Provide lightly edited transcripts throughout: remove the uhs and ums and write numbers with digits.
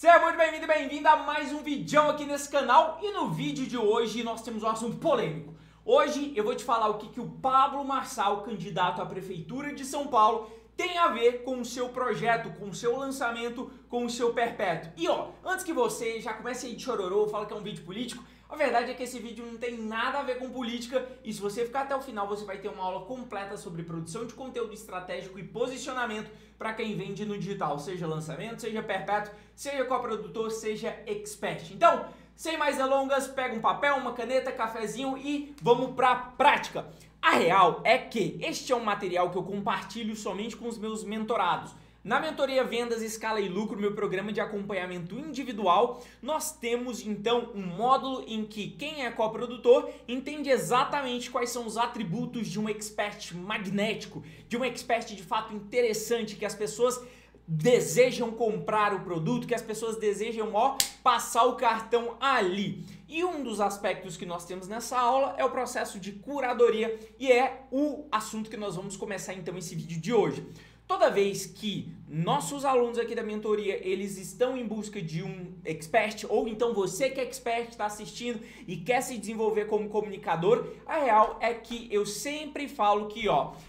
Seja muito bem-vindo e bem-vinda a mais um vídeo aqui nesse canal. E no vídeo de hoje nós temos um assunto polêmico. Hoje eu vou te falar o que o Pablo Marçal, candidato à Prefeitura de São Paulo, tem a ver com o seu projeto, com o seu lançamento, com o seu perpétuo. E ó, antes que você já comece aí de chororô, fala que é um vídeo político, a verdade é que esse vídeo não tem nada a ver com política e se você ficar até o final você vai ter uma aula completa sobre produção de conteúdo estratégico e posicionamento para quem vende no digital, seja lançamento, seja perpétuo, seja coprodutor, seja expert. Então, sem mais delongas, pega um papel, uma caneta, cafezinho e vamos para a prática. A real é que este é um material que eu compartilho somente com os meus mentorados. Na mentoria Vendas, Escala e Lucro, meu programa de acompanhamento individual, nós temos então um módulo em que quem é coprodutor entende exatamente quais são os atributos de um expert magnético, de um expert de fato interessante, que as pessoas desejam comprar o produto, que as pessoas desejam passar o cartão ali. E um dos aspectos que nós temos nessa aula é o processo de curadoria e é o assunto que nós vamos começar então esse vídeo de hoje. Toda vez que nossos alunos aqui da mentoria, eles estão em busca de um expert, ou então você que é expert está assistindo e quer se desenvolver como comunicador, a real é que eu sempre falo que,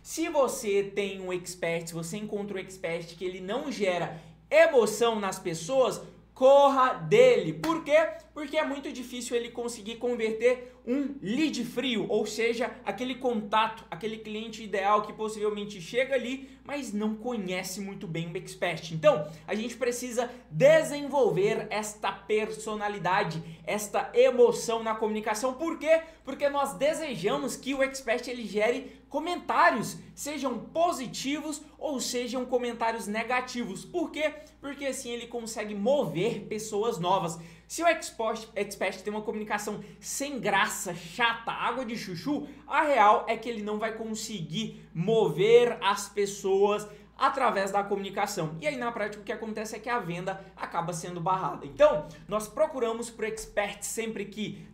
se você tem um expert, se você encontra um expert que ele não gera emoção nas pessoas, corra dele. Por quê? Porque é muito difícil ele conseguir converter um lead frio, ou seja, aquele contato, aquele cliente ideal que possivelmente chega ali, mas não conhece muito bem o expert. Então, a gente precisa desenvolver esta personalidade, esta emoção na comunicação. Por quê? Porque nós desejamos que o expert ele gere comentários, sejam positivos ou sejam comentários negativos. Por quê? Porque assim ele consegue mover pessoas novas. Se o expert tem uma comunicação sem graça, chata, água de chuchu, a real é que ele não vai conseguir mover as pessoas através da comunicação. E aí na prática o que acontece é que a venda acaba sendo barrada. Então, nós procuramos por experts sempre que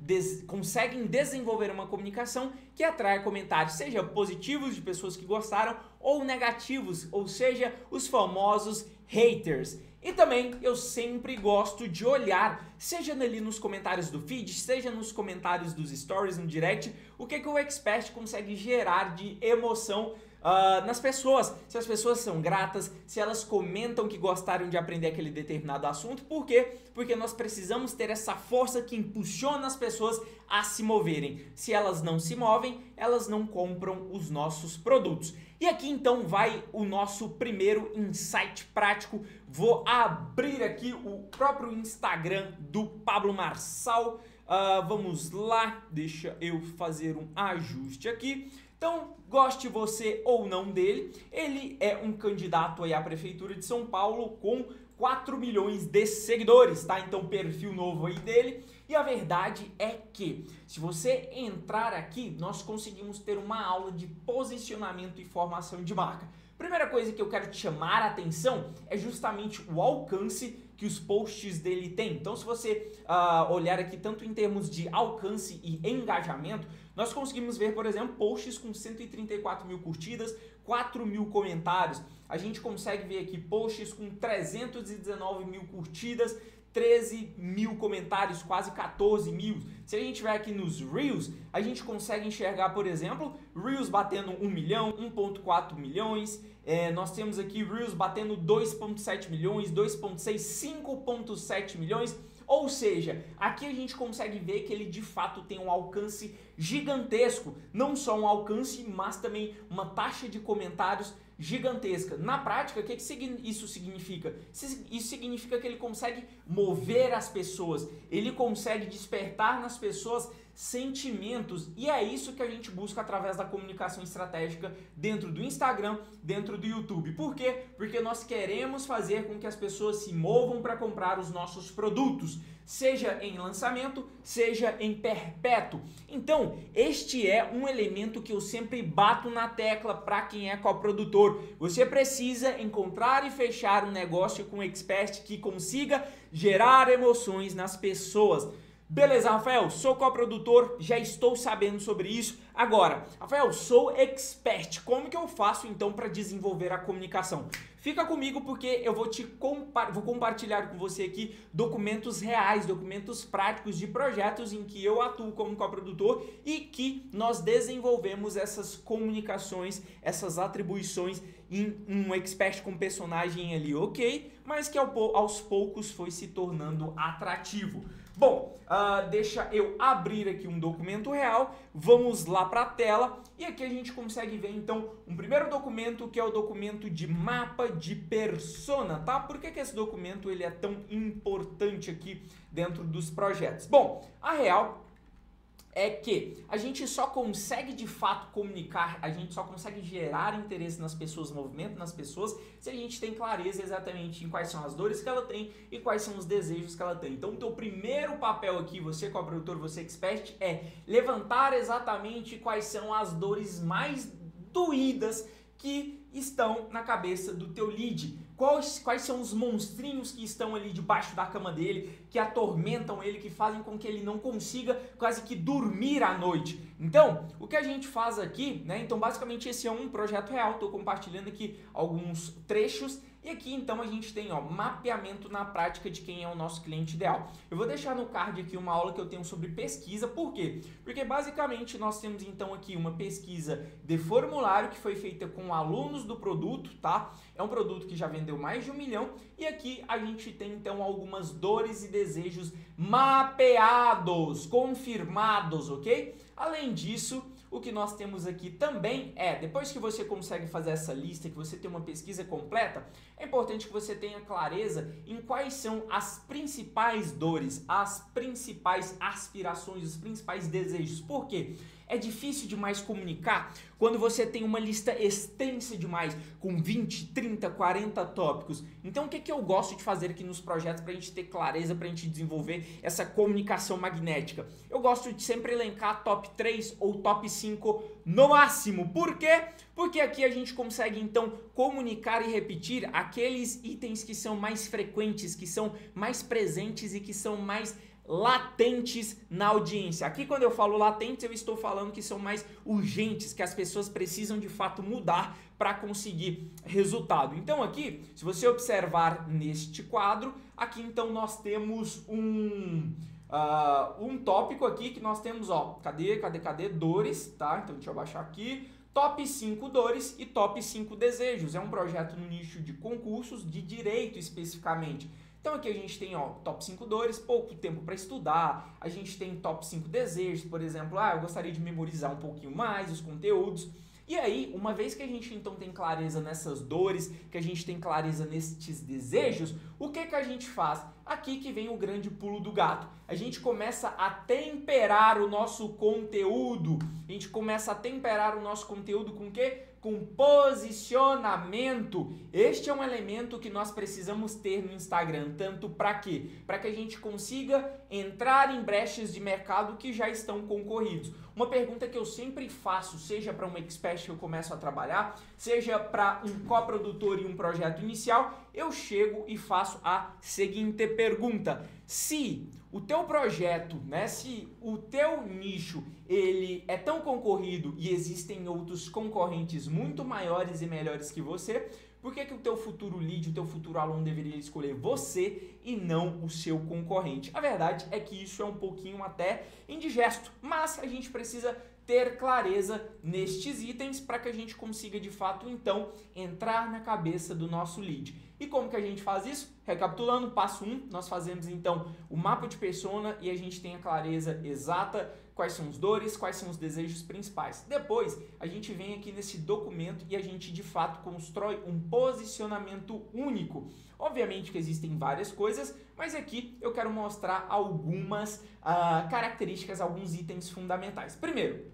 conseguem desenvolver uma comunicação que atrai comentários, seja positivos de pessoas que gostaram ou negativos, ou seja, os famosos haters. E também eu sempre gosto de olhar, seja ali nos comentários do feed, seja nos comentários dos stories, no direct, o que o expert consegue gerar de emoção nas pessoas, se as pessoas são gratas, se elas comentam que gostaram de aprender aquele determinado assunto. Por quê? Porque nós precisamos ter essa força que impulsiona as pessoas a se moverem. Se elas não se movem, elas não compram os nossos produtos. E aqui então vai o nosso primeiro insight prático. Vou abrir aqui o próprio Instagram do Pablo Marçal. Vamos lá, deixa eu fazer um ajuste aqui. Então, goste você ou não dele, ele é um candidato aí à Prefeitura de São Paulo com 4 milhões de seguidores, tá? Então, perfil novo aí dele. E a verdade é que, se você entrar aqui, nós conseguimos ter uma aula de posicionamento e formação de marca. Primeira coisa que eu quero te chamar a atenção é justamente o alcance que os posts dele têm. Então, se você olhar aqui tanto em termos de alcance e engajamento, nós conseguimos ver, por exemplo, posts com 134 mil curtidas, 4 mil comentários. A gente consegue ver aqui posts com 319 mil curtidas, 13 mil comentários, quase 14 mil. Se a gente tiver aqui nos Reels, a gente consegue enxergar, por exemplo, Reels batendo 1 milhão, 1.4 milhões. Nós temos aqui Reels batendo 2.7 milhões, 2.6, 5.7 milhões. Ou seja, aqui a gente consegue ver que ele de fato tem um alcance gigantesco. Não só um alcance, mas também uma taxa de comentários gigantesca. Na prática, o que isso significa? Isso significa que ele consegue mover as pessoas, ele consegue despertar nas pessoas sentimentos, e é isso que a gente busca através da comunicação estratégica dentro do Instagram, dentro do YouTube. Por quê? Porque nós queremos fazer com que as pessoas se movam para comprar os nossos produtos, seja em lançamento, seja em perpétuo. Então, este é um elemento que eu sempre bato na tecla para quem é coprodutor. Você precisa encontrar e fechar um negócio com um expert que consiga gerar emoções nas pessoas. Beleza, Rafael, sou coprodutor, já estou sabendo sobre isso. Agora, Rafael, sou expert, como que eu faço então para desenvolver a comunicação? Fica comigo porque eu vou vou compartilhar com você aqui documentos reais, documentos práticos de projetos em que eu atuo como coprodutor e que nós desenvolvemos essas comunicações, essas atribuições em um expert com personagem ali, ok? Mas que aos poucos foi se tornando atrativo. Bom, deixa eu abrir aqui um documento real, vamos lá para a tela e aqui a gente consegue ver então um primeiro documento que é o documento de mapa de persona, tá? Por que esse documento ele é tão importante aqui dentro dos projetos? Bom, a real é que a gente só consegue de fato comunicar, a gente só consegue gerar interesse nas pessoas, movimento nas pessoas, se a gente tem clareza exatamente em quais são as dores que ela tem e quais são os desejos que ela tem. Então o teu primeiro papel aqui, você coprodutor, você expert, é levantar exatamente quais são as dores mais doídas que estão na cabeça do teu lead. Quais são os monstrinhos que estão ali debaixo da cama dele, que atormentam ele, que fazem com que ele não consiga quase que dormir à noite. Então, o que a gente faz aqui, né? Então, basicamente, esse é um projeto real. Estou compartilhando aqui alguns trechos. E aqui, então, a gente tem, ó, mapeamento na prática de quem é o nosso cliente ideal. Eu vou deixar no card aqui uma aula que eu tenho sobre pesquisa. Por quê? Porque, basicamente, nós temos, então, aqui uma pesquisa de formulário que foi feita com alunos do produto, tá? É um produto que já vendeu mais de 1 milhão. E aqui a gente tem, então, algumas dores e desejos mapeados, confirmados, ok? Além disso, o que nós temos aqui também é, depois que você consegue fazer essa lista, que você tem uma pesquisa completa, é importante que você tenha clareza em quais são as principais dores, as principais aspirações, os principais desejos. Por quê? É difícil demais comunicar quando você tem uma lista extensa demais, com 20, 30, 40 tópicos. Então, o que eu gosto de fazer aqui nos projetos para a gente ter clareza, para a gente desenvolver essa comunicação magnética? Eu gosto de sempre elencar top 3 ou top 5 no máximo. Por quê? Porque aqui a gente consegue, então, comunicar e repetir aqueles itens que são mais frequentes, que são mais presentes e que são mais latentes na audiência. Aqui, quando eu falo latentes, eu estou falando que são mais urgentes, que as pessoas precisam de fato mudar para conseguir resultado. Então aqui, se você observar neste quadro, aqui então nós temos um tópico aqui que nós temos, ó, cadê dores, tá? Então deixa eu baixar aqui. Top 5 dores e top 5 desejos. É um projeto no nicho de concursos de direito especificamente. Então aqui a gente tem, ó, top 5 dores, pouco tempo para estudar, a gente tem top 5 desejos, por exemplo, eu gostaria de memorizar um pouquinho mais os conteúdos. E aí, uma vez que a gente então tem clareza nessas dores, que a gente tem clareza nestes desejos, o que a gente faz? Aqui que vem o grande pulo do gato. A gente começa a temperar o nosso conteúdo. A gente começa a temperar o nosso conteúdo com o quê? Com posicionamento. Este é um elemento que nós precisamos ter no Instagram. Tanto para quê? Para que a gente consiga entrar em brechas de mercado que já estão concorridos. Uma pergunta que eu sempre faço, seja para um expert que eu começo a trabalhar, seja para um coprodutor em um projeto inicial, eu chego e faço a seguinte pergunta: se o teu projeto, né, se o teu nicho, ele é tão concorrido e existem outros concorrentes muito maiores e melhores que você, por que o teu futuro lead, o teu futuro aluno deveria escolher você e não o seu concorrente? A verdade é que isso é um pouquinho até indigesto, mas a gente precisa ter clareza nestes itens para que a gente consiga de fato então entrar na cabeça do nosso lead. E como que a gente faz isso? Recapitulando, passo 1, nós fazemos então o mapa de persona e a gente tem a clareza exata quais são as dores, quais são os desejos principais. Depois, a gente vem aqui nesse documento e a gente de fato constrói um posicionamento único. Obviamente que existem várias coisas, mas aqui eu quero mostrar algumas características, alguns itens fundamentais. Primeiro,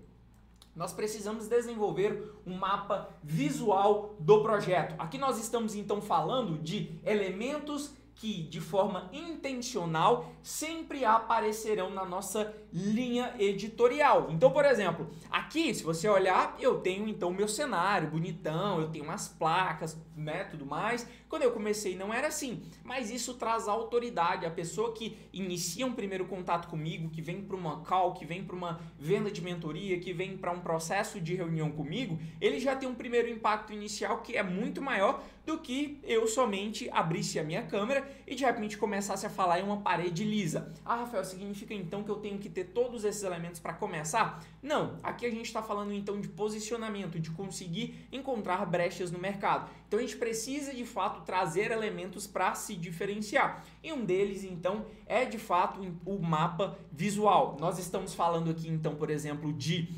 nós precisamos desenvolver um mapa visual do projeto. Aqui nós estamos então falando de elementos que de forma intencional sempre aparecerão na nossa linha editorial. Então, por exemplo, aqui, se você olhar, eu tenho então meu cenário bonitão, eu tenho umas placas, né, tudo mais. Quando eu comecei não era assim, mas isso traz autoridade. A pessoa que inicia um primeiro contato comigo, que vem para uma call, que vem para uma venda de mentoria, que vem para um processo de reunião comigo, ele já tem um primeiro impacto inicial que é muito maior do que eu somente abrisse a minha câmera e de repente começasse a falar em uma parede lisa. Ah, Rafael, significa então que eu tenho que ter todos esses elementos para começar? Não, aqui a gente está falando então de posicionamento, de conseguir encontrar brechas no mercado. Então a gente precisa de fato trazer elementos para se diferenciar. E um deles então é de fato o mapa visual. Nós estamos falando aqui então, por exemplo, de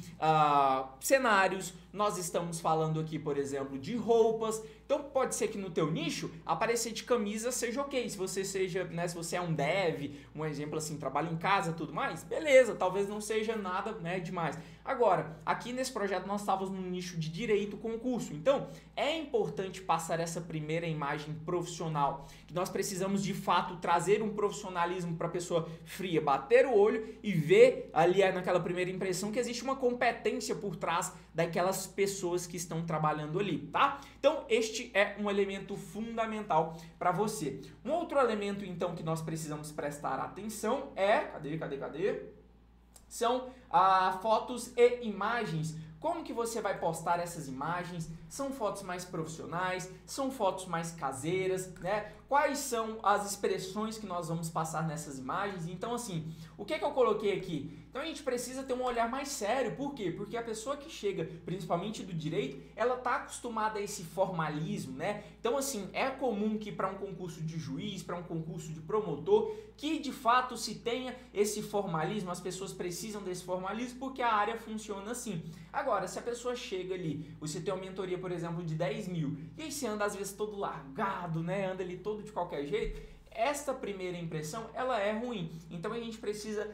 cenários, nós estamos falando aqui, por exemplo, de roupas. Então pode ser que no teu nicho aparecer de camisa seja ok, se você seja, né, se você é um dev, um exemplo assim, trabalha em casa, tudo mais, beleza, talvez não seja nada, né, demais. Agora, aqui nesse projeto nós estávamos no nicho de direito concurso, então é importante passar essa primeira imagem profissional, que nós precisamos de fato trazer um profissionalismo para a pessoa fria, bater o olho e ver ali naquela primeira impressão que existe uma competência por trás daquelas pessoas que estão trabalhando ali, tá? Então este é um elemento fundamental para você. Um outro elemento então que nós precisamos prestar atenção é, são fotos e imagens. Como que você vai postar essas imagens? São fotos mais profissionais? São fotos mais caseiras, né? Quais são as expressões que nós vamos passar nessas imagens? Então, assim, o que é que eu coloquei aqui? Então, a gente precisa ter um olhar mais sério. Por quê? Porque a pessoa que chega, principalmente do direito, ela tá acostumada a esse formalismo, né? Então, assim, é comum que para um concurso de juiz, para um concurso de promotor, que de fato se tenha esse formalismo, as pessoas precisam desse formalismo porque a área funciona assim. Agora, se a pessoa chega ali, você tem uma mentoria, por exemplo, de 10 mil, e aí você anda às vezes todo largado, né? Anda ali todo de qualquer jeito, esta primeira impressão, ela é ruim. Então a gente precisa,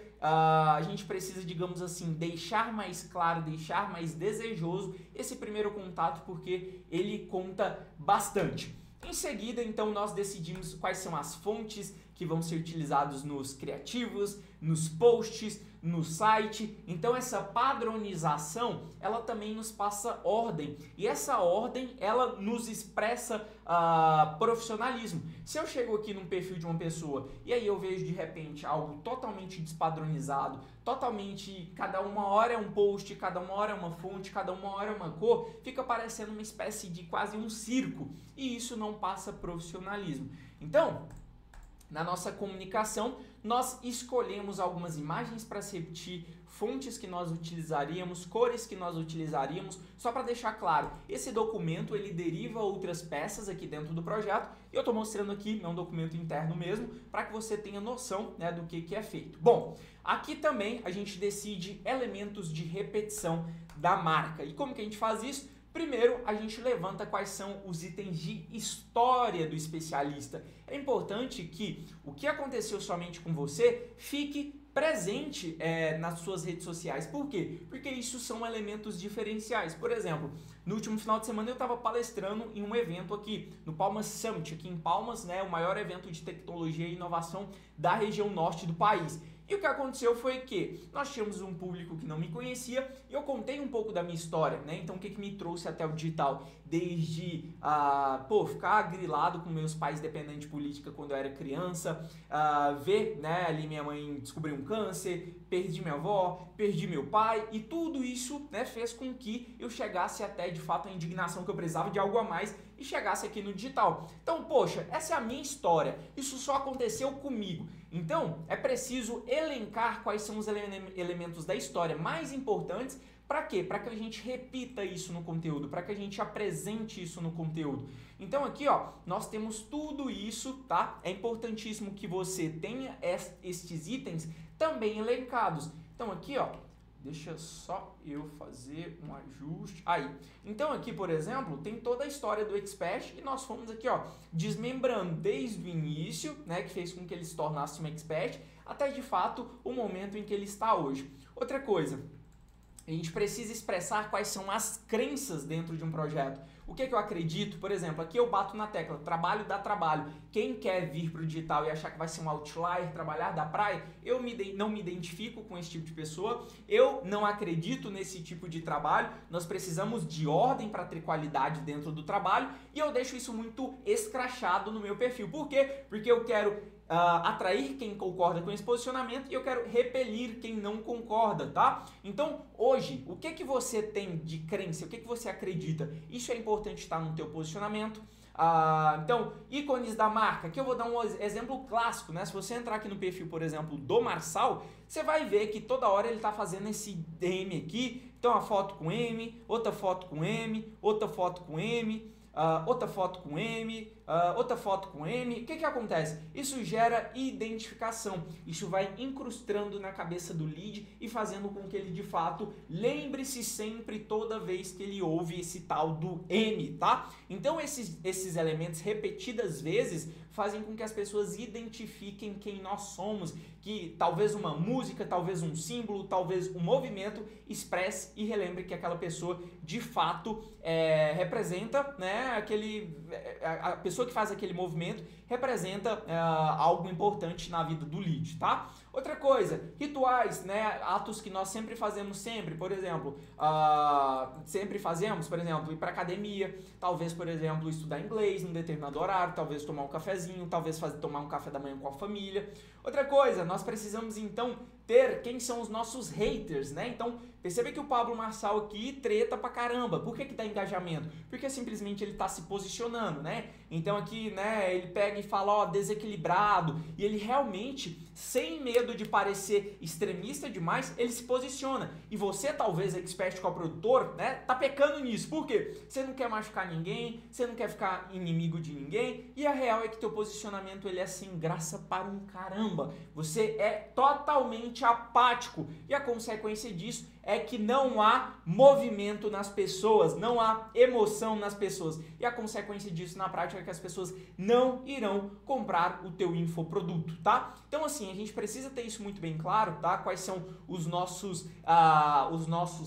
digamos assim, deixar mais claro, deixar mais desejoso esse primeiro contato, porque ele conta bastante. Em seguida, então, nós decidimos quais são as fontes que vão ser utilizados nos criativos, nos posts, no site. Então essa padronização, ela também nos passa ordem, e essa ordem, ela nos expressa profissionalismo. Se eu chego aqui num perfil de uma pessoa e aí eu vejo de repente algo totalmente despadronizado, totalmente, cada uma hora é um post, cada uma hora é uma fonte, cada uma hora é uma cor, fica parecendo uma espécie de quase um circo, e isso não passa profissionalismo. Então, na nossa comunicação, nós escolhemos algumas imagens para se repetir, fontes que nós utilizaríamos, cores que nós utilizaríamos, só para deixar claro, esse documento ele deriva outras peças aqui dentro do projeto, e eu estou mostrando aqui, é um documento interno mesmo, para que você tenha noção, né, do que é feito. Bom, aqui também a gente decide elementos de repetição da marca. E como que a gente faz isso? Primeiro, a gente levanta quais são os itens de história do especialista. É importante que o que aconteceu somente com você fique presente nas suas redes sociais. Por quê? Porque isso são elementos diferenciais. Por exemplo, no último final de semana eu estava palestrando em um evento aqui, no Palmas Summit, aqui em Palmas, né, o maior evento de tecnologia e inovação da região norte do país. E o que aconteceu foi que nós tínhamos um público que não me conhecia e eu contei um pouco da minha história, né? Então o que me trouxe até o digital? Desde ficar grilado com meus pais dependentes de política quando eu era criança, ver, né, ali minha mãe descobrir um câncer, perdi minha avó, perdi meu pai, e tudo isso, né, fez com que eu chegasse até de fato a indignação que eu precisava de algo a mais e chegasse aqui no digital. Então, poxa, essa é a minha história, isso só aconteceu comigo. Então, é preciso elencar quais são os elementos da história mais importantes. Para quê? Para que a gente repita isso no conteúdo, para que a gente apresente isso no conteúdo. Então aqui, ó, nós temos tudo isso, tá? É importantíssimo que você tenha estes itens também elencados. Então aqui, ó, deixa só eu fazer um ajuste. Aí, então aqui, por exemplo, tem toda a história do Expert e nós fomos aqui, ó, desmembrando desde o início, né, que fez com que ele se tornasse um Expert, até de fato o momento em que ele está hoje. Outra coisa, A gente precisa expressar quais são as crenças dentro de um projeto. O que é que eu acredito? Por exemplo, aqui eu bato na tecla, trabalho dá trabalho. Quem quer vir para o digital e achar que vai ser um outlier, trabalhar da praia, eu não me identifico com esse tipo de pessoa. Eu não acredito nesse tipo de trabalho. Nós precisamos de ordem para ter qualidade dentro do trabalho e eu deixo isso muito escrachado no meu perfil. Por quê? Porque eu quero atrair quem concorda com esse posicionamento e eu quero repelir quem não concorda, tá? Então, hoje, o que você tem de crença? O que você acredita? Isso é importante estar no teu posicionamento. Então, ícones da marca. Aqui eu vou dar um exemplo clássico, né? Se você entrar aqui no perfil, por exemplo, do Marçal, você vai ver que toda hora ele está fazendo esse M aqui. Então, uma foto com M, outra foto com M, outra foto com M, outra foto com M, outra foto com M. O que acontece? Isso gera identificação. Isso vai incrustando na cabeça do lead e fazendo com que ele, de fato, lembre-se sempre toda vez que ele ouve esse tal do M, tá? Então, esses elementos repetidas vezes fazem com que as pessoas identifiquem quem nós somos, que talvez uma música, talvez um símbolo, talvez um movimento expresse e relembre que aquela pessoa de fato representa, né, a pessoa que faz aquele movimento representa algo importante na vida do lead, tá? Outra coisa, rituais, né, atos que nós sempre fazemos por exemplo, ir para academia, talvez, por exemplo, estudar inglês num determinado horário, talvez tomar um cafezinho, talvez tomar um café da manhã com a família. Outra coisa, nós precisamos então ter quem são os nossos haters, né? Então, perceba que o Pablo Marçal aqui treta pra caramba. Por que dá engajamento? Porque simplesmente ele tá se posicionando, né? Então aqui, né, ele pega e fala, ó, desequilibrado, e ele realmente, sem medo de parecer extremista demais, ele se posiciona. E você, talvez, expert coprodutor, né, tá pecando nisso. Por quê? Você não quer machucar ninguém, você não quer ficar inimigo de ninguém, e a real é que teu posicionamento, ele é sem graça para um caramba. Você é totalmente apático, e a consequência disso é que não há movimento nas pessoas, não há emoção nas pessoas, e a consequência disso na prática é que as pessoas não irão comprar o teu infoproduto, tá? Então assim, a gente precisa ter isso muito bem claro, tá? Quais são os nossos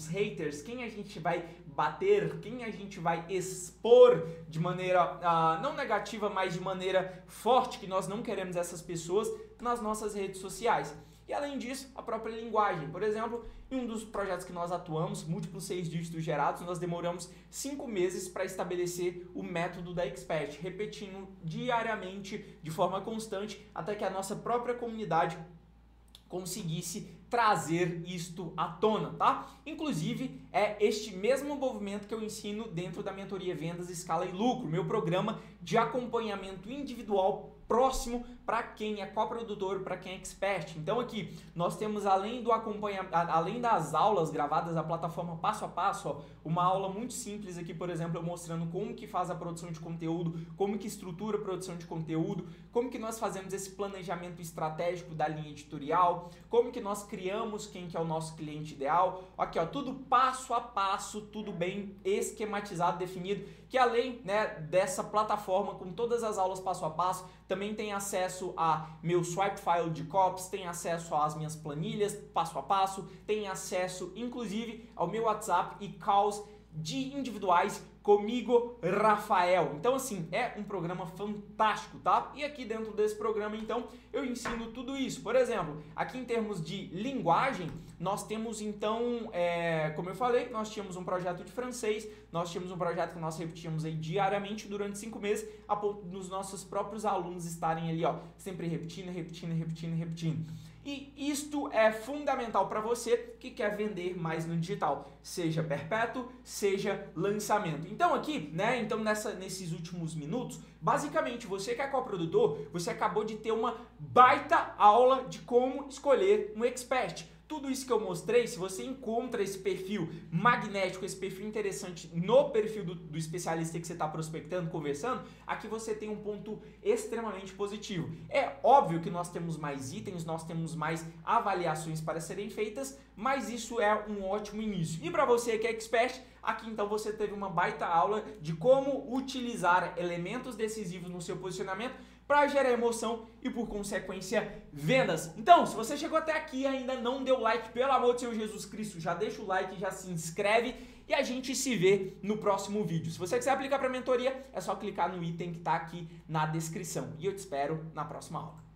haters, quem a gente vai bater, quem a gente vai expor de maneira não negativa, mas de maneira forte, que nós não queremos essas pessoas nas nossas redes sociais. E além disso, a própria linguagem. Por exemplo, em um dos projetos que nós atuamos, múltiplos 6 dígitos gerados, nós demoramos 5 meses para estabelecer o método da Expert, repetindo diariamente, de forma constante, até que a nossa própria comunidade conseguisse trazer isto à tona, tá? Inclusive, é este mesmo movimento que eu ensino dentro da mentoria Vendas, Escala e Lucro, meu programa de acompanhamento individual próximo para quem é coprodutor, para quem é expert. Então aqui nós temos, além do além das aulas gravadas da plataforma passo a passo, ó, uma aula muito simples aqui, por exemplo, eu mostrando como que faz a produção de conteúdo, como que estrutura a produção de conteúdo, como que nós fazemos esse planejamento estratégico da linha editorial, como que nós criamos quem que é o nosso cliente ideal. Aqui, ó, tudo passo a passo, tudo bem esquematizado, definido, que além, né, dessa plataforma com todas as aulas passo a passo, também tem acesso a meu swipe file de copies, tem acesso às minhas planilhas passo a passo, tem acesso inclusive ao meu WhatsApp e calls de individuais comigo, Rafael. Então assim, é um programa fantástico, tá? E aqui dentro desse programa, então, eu ensino tudo isso. Por exemplo, aqui em termos de linguagem, nós temos então, como eu falei, nós tínhamos um projeto de francês, nós tínhamos um projeto que nós repetíamos aí diariamente durante 5 meses, a ponto dos nossos próprios alunos estarem ali, ó, sempre repetindo. E isto é fundamental para você que quer vender mais no digital, seja perpétuo, seja lançamento. Então aqui, né, nesses últimos minutos, basicamente você que é coprodutor, você acabou de ter uma baita aula de como escolher um expert. Tudo isso que eu mostrei, se você encontra esse perfil magnético, esse perfil interessante no perfil do especialista que você está prospectando, conversando, aqui você tem um ponto extremamente positivo. É óbvio que nós temos mais itens, nós temos mais avaliações para serem feitas, mas isso é um ótimo início. E para você que é expert, aqui então você teve uma baita aula de como utilizar elementos decisivos no seu posicionamento para gerar emoção e, por consequência, vendas. Então, se você chegou até aqui e ainda não deu like, pelo amor de Senhor Jesus Cristo, já deixa o like, já se inscreve e a gente se vê no próximo vídeo. Se você quiser aplicar para a mentoria, é só clicar no item que está aqui na descrição. E eu te espero na próxima aula.